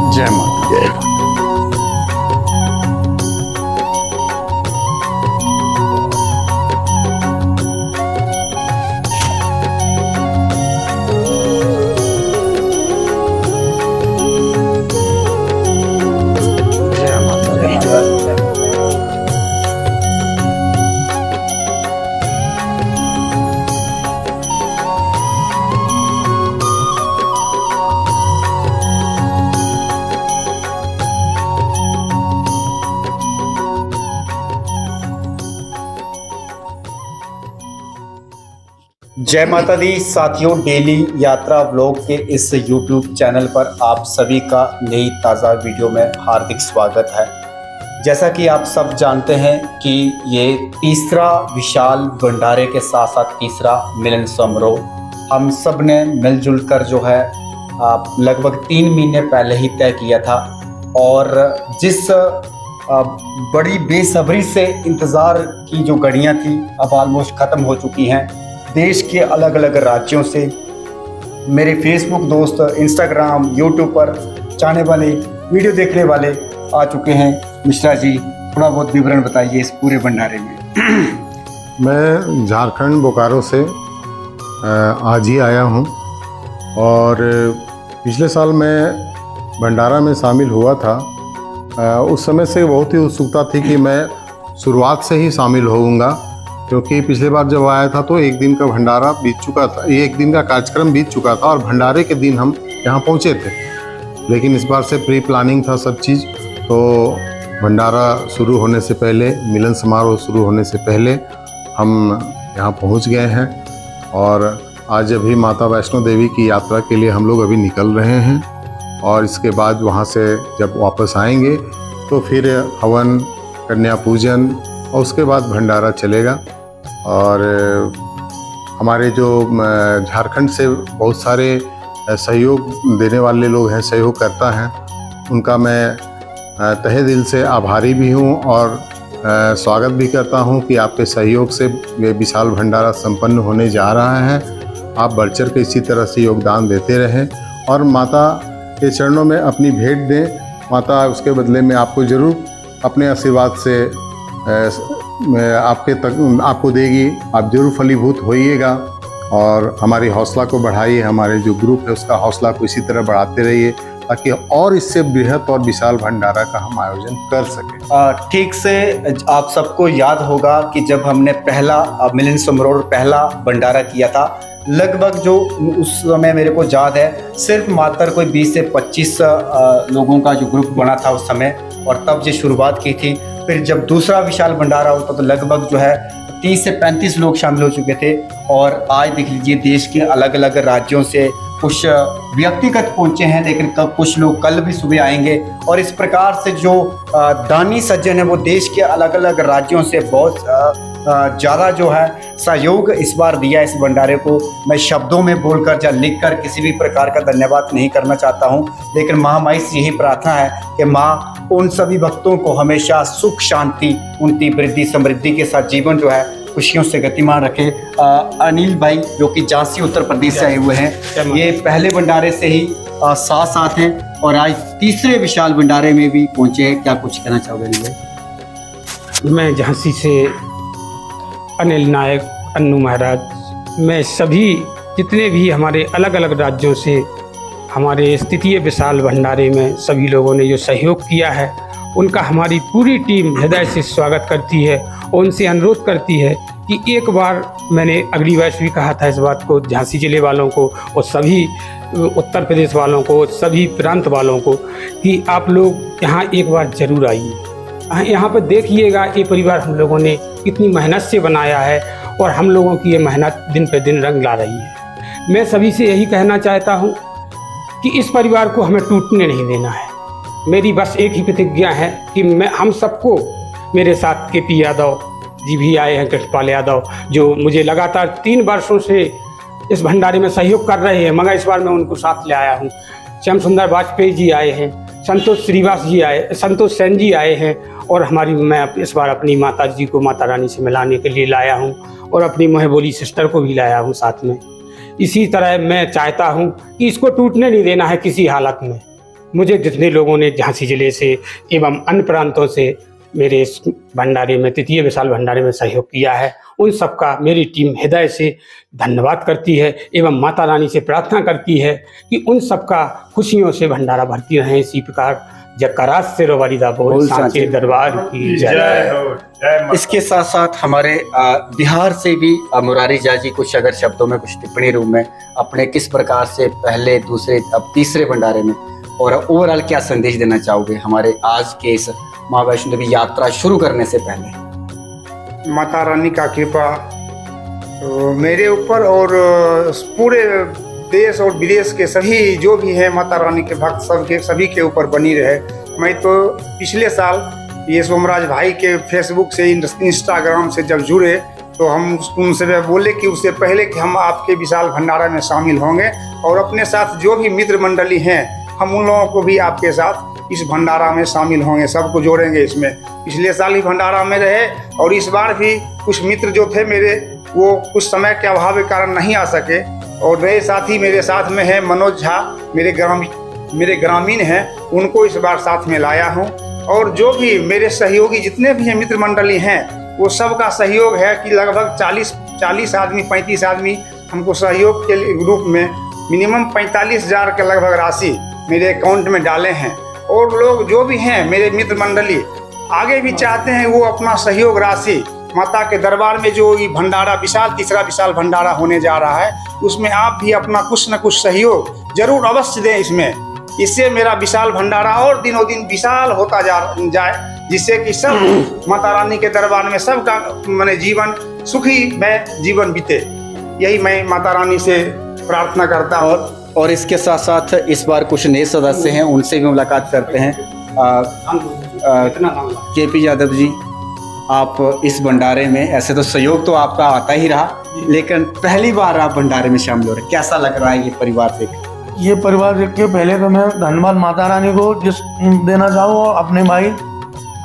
जय माता जय माता। जय माता दी साथियों, डेली यात्रा व्लॉग के इस YouTube चैनल पर आप सभी का नई ताज़ा वीडियो में हार्दिक स्वागत है। जैसा कि आप सब जानते हैं कि ये तीसरा विशाल भंडारे के साथ साथ तीसरा मिलन समारोह हम सब ने मिलजुल कर जो है लगभग 3 महीने पहले ही तय किया था। और जिस बड़ी बेसब्री से इंतज़ार की जो घड़ियाँ थी अब ऑलमोस्ट ख़त्म हो चुकी हैं। देश के अलग अलग राज्यों से मेरे फेसबुक दोस्त, इंस्टाग्राम, यूट्यूब पर चाहने वाले, वीडियो देखने वाले आ चुके हैं। मिश्रा जी, थोड़ा बहुत विवरण बताइए इस पूरे भंडारे में। मैं झारखंड बोकारो से आज ही आया हूं और पिछले साल मैं भंडारा में शामिल हुआ था। उस समय से बहुत ही उत्सुकता थी कि मैं शुरुआत से ही शामिल होऊंगा, क्योंकि पिछले बार जब आया था तो एक दिन का भंडारा बीत चुका था, एक दिन का कार्यक्रम बीत चुका था और भंडारे के दिन हम यहाँ पहुँचे थे। लेकिन इस बार से प्री प्लानिंग था सब चीज़, तो भंडारा शुरू होने से पहले, मिलन समारोह शुरू होने से पहले हम यहाँ पहुँच गए हैं। और आज अभी माता वैष्णो देवी की यात्रा के लिए हम लोग अभी निकल रहे हैं और इसके बाद वहाँ से जब वापस आएंगे तो फिर हवन, कन्या पूजन और उसके बाद भंडारा चलेगा। और हमारे जो झारखंड से बहुत सारे सहयोग देने वाले लोग हैं, सहयोगकर्ता हैं, उनका मैं तहे दिल से आभारी भी हूं और स्वागत भी करता हूं कि आपके सहयोग से ये विशाल भंडारा संपन्न होने जा रहा है। आप बढ़ चढ़ के इसी तरह से योगदान देते रहें और माता के चरणों में अपनी भेंट दें। माता उसके बदले में आपको ज़रूर अपने आशीर्वाद से आपको देगी। आप जरूर फलीभूत होइएगा और हमारी हौसला को बढ़ाइए। हमारे जो ग्रुप है उसका हौसला को इसी तरह बढ़ाते रहिए ताकि और इससे बृहद और विशाल भंडारा का हम आयोजन कर सकें। ठीक से आप सबको याद होगा कि जब हमने पहला मिलन समारोह पहला भंडारा किया था, लगभग जो उस समय मेरे को याद है सिर्फ मात्र कोई 20 से 25 लोगों का जो ग्रुप बना था उस समय, और तब जो शुरुआत की थी। फिर जब दूसरा विशाल भंडारा होता तो लगभग जो है 30 से 35 लोग शामिल हो चुके थे। और आज देख लीजिए देश के अलग अलग राज्यों से कुछ व्यक्तिगत पहुंचे हैं, लेकिन कुछ लोग कल भी सुबह आएंगे। और इस प्रकार से जो दानी सज्जन है वो देश के अलग अलग राज्यों से बहुत ज़्यादा जो है सहयोग इस बार दिया इस भंडारे को। मैं शब्दों में बोलकर या लिख कर किसी भी प्रकार का धन्यवाद नहीं करना चाहता हूं, लेकिन महामाई से यही प्रार्थना है कि माँ उन सभी भक्तों को हमेशा सुख शांति, उनकी वृद्धि समृद्धि के साथ जीवन जो है खुशियों से गतिमान रखे। अनिल भाई जो कि झांसी उत्तर प्रदेश से आए हुए हैं, ये पहले भंडारे से ही साथ साथ हैं और आज तीसरे विशाल भंडारे में भी पहुँचे हैं। क्या कुछ कहना चाहोगे अनिल भाई? मैं झांसी से अनिल नायक, अन्नू महाराज। मैं सभी जितने भी हमारे अलग अलग राज्यों से हमारे तृतीय विशाल भंडारे में सभी लोगों ने जो सहयोग किया है उनका हमारी पूरी टीम हृदय से स्वागत करती है और उनसे अनुरोध करती है कि एक बार, मैंने अगली वर्ष भी कहा था इस बात को झांसी जिले वालों को और सभी उत्तर प्रदेश वालों को, सभी प्रांत वालों को, कि आप लोग यहाँ एक बार ज़रूर आइए। यहाँ पर देखिएगा ये परिवार हम लोगों ने कितनी मेहनत से बनाया है और हम लोगों की ये मेहनत दिन पर दिन रंग ला रही है। मैं सभी से यही कहना चाहता हूँ कि इस परिवार को हमें टूटने नहीं देना है। मेरी बस एक ही प्रतिज्ञा है कि हम सबको, मेरे साथ KP यादव जी भी आए हैं, कृष्णपाल यादव, जो मुझे लगातार 3 वर्षों से इस भंडारे में सहयोग कर रहे हैं, मगर इस बार मैं उनको साथ ले आया हूँ। श्याम सुंदर वाजपेयी जी आए हैं, संतोष श्रीवास जी आए, संतोष सेन जी आए हैं और मैं इस बार अपनी माता जी को माता रानी से मिलाने के लिए लाया हूँ और अपनी महबोली सिस्टर को भी लाया हूँ साथ में। इसी तरह मैं चाहता हूँ कि इसको टूटने नहीं देना है किसी हालत में। मुझे जितने लोगों ने झांसी जिले से एवं अन्य प्रांतों से मेरे इस भंडारे में, तृतीय विशाल भंडारे में सहयोग किया है, उन सबका मेरी टीम हृदय से धन्यवाद करती है एवं माता रानी से प्रार्थना करती है कि उन सबका खुशियों से भंडारा भरती रहें। इसी प्रकार जयकारा शेरोवाली बोल सांचे दरबार की जय हो। इसके साथ साथ हमारे बिहार से भी मुरारी झा जी कुछ अगर शब्दों में कुछ टिप्पणी रूप में अपने किस प्रकार से पहले, दूसरे, अब तीसरे भंडारे में, और ओवरऑल क्या संदेश देना चाहोगे हमारे आज के इस माँ वैष्णो देवी यात्रा शुरू करने से पहले? माता रानी का कृपा तो मेरे ऊपर और पूरे देश और विदेश के सभी जो भी हैं माता रानी के भक्त सबके सभी के ऊपर बनी रहे। मैं तो पिछले साल ये सोमराज भाई के फेसबुक से, इंस्टाग्राम से जब जुड़े तो हम उनसे बोले कि उससे पहले कि हम आपके विशाल भंडारा में शामिल होंगे और अपने साथ जो भी मित्र मंडली हैं हम उन लोगों को भी आपके साथ इस भंडारा में शामिल होंगे, सबको जोड़ेंगे इसमें। पिछले साल ही भंडारा में रहे और इस बार भी कुछ मित्र जो थे मेरे वो कुछ समय के अभाव के कारण नहीं आ सके, और नए साथी मेरे साथ में हैं मनोज झा, मेरे ग्रामीण हैं, उनको इस बार साथ में लाया हूं। और जो भी मेरे सहयोगी जितने भी हैं मित्र मंडली हैं वो सबका सहयोग है कि लगभग 40 आदमी 35 आदमी हमको सहयोग के रूप में मिनिमम 45,000 के लगभग राशि मेरे अकाउंट में डाले हैं। और लोग जो भी हैं मेरे मित्र मंडली आगे भी चाहते हैं वो अपना सहयोग राशि माता के दरबार में जो ये भंडारा तीसरा विशाल भंडारा होने जा रहा है उसमें आप भी अपना कुछ न कुछ सहयोग जरूर अवश्य दें इसमें। इससे मेरा विशाल भंडारा और दिनों दिन विशाल होता जाए, जिससे कि सब माता रानी के दरबार में सबका माने जीवन सुखी में जीवन बीते। यही मैं माता रानी से प्रार्थना करता हूँ। और इसके साथ साथ इस बार कुछ नए सदस्य हैं, उनसे भी मुलाकात करते हैं। केपी यादव जी, आप इस भंडारे में, ऐसे तो सहयोग तो आपका आता ही रहा, लेकिन पहली बार आप भंडारे में शामिल हो रहे, कैसा लग रहा है ये परिवार देख? ये परिवार देख के पहले तो मैं धन्यवाद माता रानी को देना चाहूँ और अपने भाई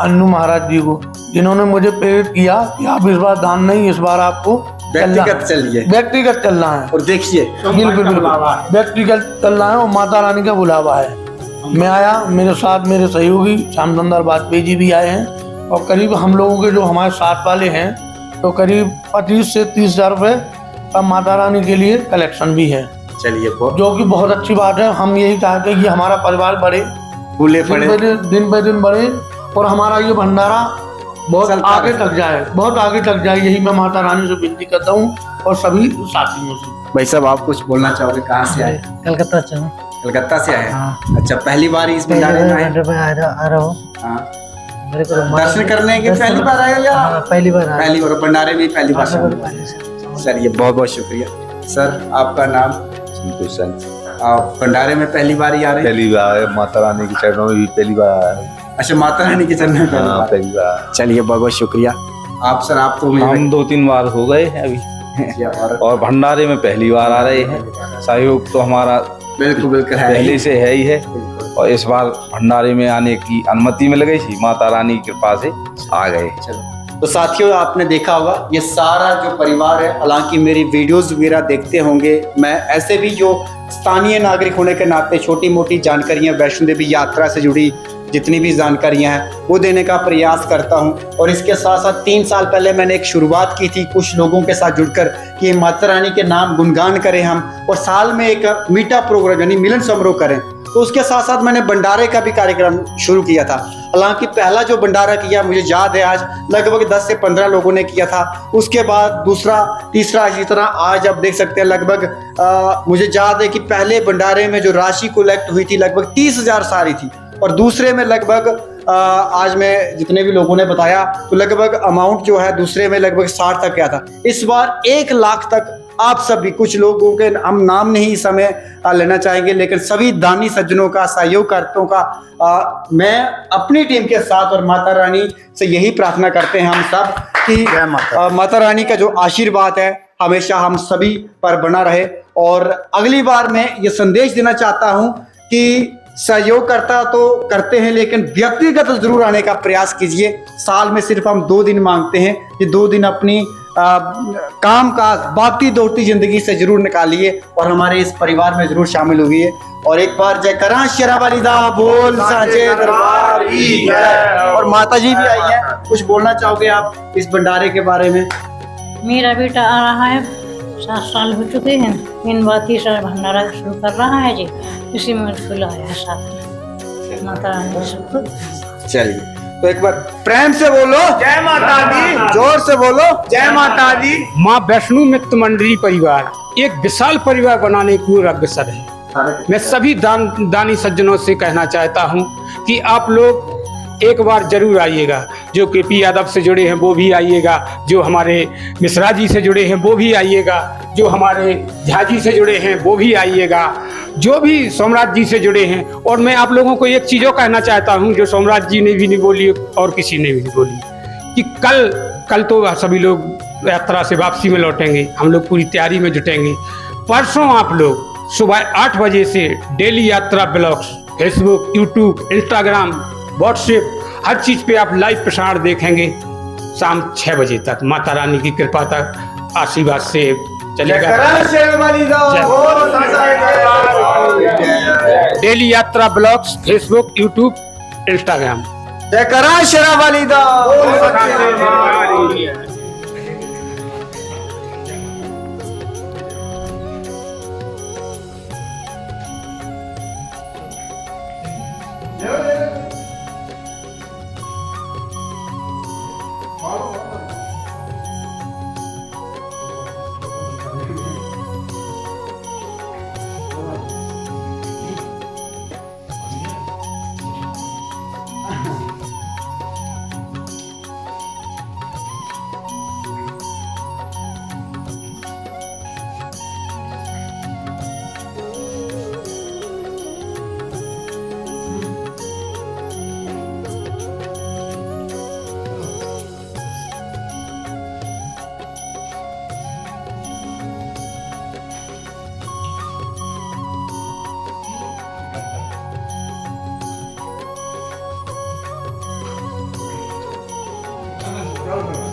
अन्नू महाराज जी को, जिन्होंने मुझे प्रेरित किया कि आप इस बार दान नहीं, इस बार आपको व्यक्तिगत चलना है। और देखिए बिल्कुल व्यक्तिगत चलना है और माता रानी का बुलावा है। मैं आया, मेरे साथ मेरे सहयोगी श्याम सुंदर वाजपेयी जी भी आए हैं और करीब हम लोगों के जो हमारे साथ वाले हैं तो करीब 25 से 30,000 रुपये का माता रानी के लिए कलेक्शन भी है। चलिए, जो कि बहुत अच्छी बात है। हम यही चाहते हैं कि हमारा परिवार बढ़े, दिन ब दिन बढ़े और हमारा ये भंडारा बहुत आगे तक जाए, यही मैं माता रानी से विनती करता हूँ और सभी साथियों से। भाई साहब, आप कुछ बोलना चाहोगे? कहाँ से आए? कलकत्ता से आए। हाँ। अच्छा, पहली बार इस भंडारे में आए? आ रहा हूँ। हाँ। मेरे को दर्शन करने के पहली बार आए या? पहली बार भंडारे में पहली बार? सर, ये बहुत बहुत शुक्रिया। सर, आपका नाम? आप भंडारे में पहली बार ही आ रहे हैं? पहली बार माता रानी के चरणों में भी पहली बार आया है। अच्छा, माता रानी के चरणों में पहली बार। चलिए, बहुत बहुत शुक्रिया। आप सर, आप तो हम 2-3 बार हो गए हैं अभी और भंडारे में पहली बार आ रहे हैं। सहयोग तो हमारा बिल्कुल पहले से है ही है और इस बार भंडारे में आने की अनुमति मिल गई थी, माता रानी की कृपा से आ गए। तो साथियों, आपने देखा होगा ये सारा जो परिवार है, हालांकि मेरी वीडियोस वगैरह देखते होंगे, मैं ऐसे भी जो स्थानीय नागरिक होने के नाते छोटी मोटी जानकारियां वैष्णो देवी यात्रा से जुड़ी जितनी भी जानकारियां हैं वो देने का प्रयास करता हूं। और इसके साथ साथ 3 साल पहले मैंने एक शुरुआत की थी कुछ लोगों के साथ जुड़कर कि माता रानी के नाम गुणगान करें हम, और साल में एक मीटा प्रोग्राम यानी मिलन समारोह करें। तो उसके साथ साथ मैंने भंडारे का भी कार्यक्रम शुरू किया था। हालांकि पहला जो भंडारा किया मुझे याद है, आज लगभग 10 से 15 लोगों ने किया था। उसके बाद दूसरा, तीसरा, इसी तरह आज आप देख सकते हैं लगभग मुझे याद है कि पहले भंडारे में जो राशि कलेक्ट हुई थी लगभग 30,000 सारी थी, और दूसरे में लगभग आज में जितने भी लोगों ने बताया तो लगभग अमाउंट जो है दूसरे में लगभग 60 तक गया था। इस बार 1 लाख तक आप सभी, कुछ लोगों के हम नाम नहीं समय लेना चाहेंगे, लेकिन सभी दानी सज्जनों का, सहयोगकर्ताओं का मैं अपनी टीम के साथ और माता रानी से यही प्रार्थना करते हैं हम सब कि माता रानी का जो आशीर्वाद है हमेशा हम सभी पर बना रहे। और अगली बार मैं ये संदेश देना चाहता हूँ कि सहयोग करता तो करते हैं, लेकिन व्यक्तिगत जरूर आने का प्रयास कीजिए। साल में सिर्फ हम 2 दिन मांगते हैं, ये 2 दिन अपनी काम काज भागती दौड़ती जिंदगी से जरूर निकालिए और हमारे इस परिवार में जरूर शामिल हुई है। और एक बार जय करा शेरा वाली दा बोल साचे दरबार की जय। और माता जी भी आई हैं, कुछ बोलना चाहोगे आप इस भंडारे के बारे में? मेरा बेटा आ रहा है, 7 साल हो चुके हैं, इन बात ही सर भंडारा शुरू कर रहा है जी, इसी में बुलाया है साथ में। माता रानी सबको चलिए, तो एक बार प्रेम से बोलो जय माता दी, जोर से बोलो जय माता दी। माँ वैष्णो मित्र मंडली परिवार एक विशाल परिवार बनाने की अग्रसर है। मैं सभी दानी सज्जनों से कहना चाहता हूँ कि आप लोग एक बार जरूर आइएगा। जो केपी यादव से जुड़े हैं वो भी आइएगा, जो हमारे मिश्रा जी से जुड़े हैं वो भी आइएगा, जो हमारे झा जी से जुड़े हैं वो भी आइएगा, जो भी सोमराज जी से जुड़े हैं। और मैं आप लोगों को एक चीज़ और कहना चाहता हूँ जो सोमराज जी ने भी नहीं बोली और किसी ने भी नहीं बोली, कि कल तो सभी लोग यात्रा से वापसी में लौटेंगे, हम लोग पूरी तैयारी में जुटेंगे। परसों आप लोग सुबह 8 बजे से डेली यात्रा blogs Facebook, YouTube, Instagram, WhatsApp हर चीज़ पे आप लाइव प्रसारण देखेंगे। शाम 6 बजे तक माता रानी की कृपा तक आशीर्वाद से चलेगा। डेली यात्रा ब्लॉग्स फेसबुक, यूट्यूब, इंस्टाग्राम। जय करा शेरा वाली दा। Bravo.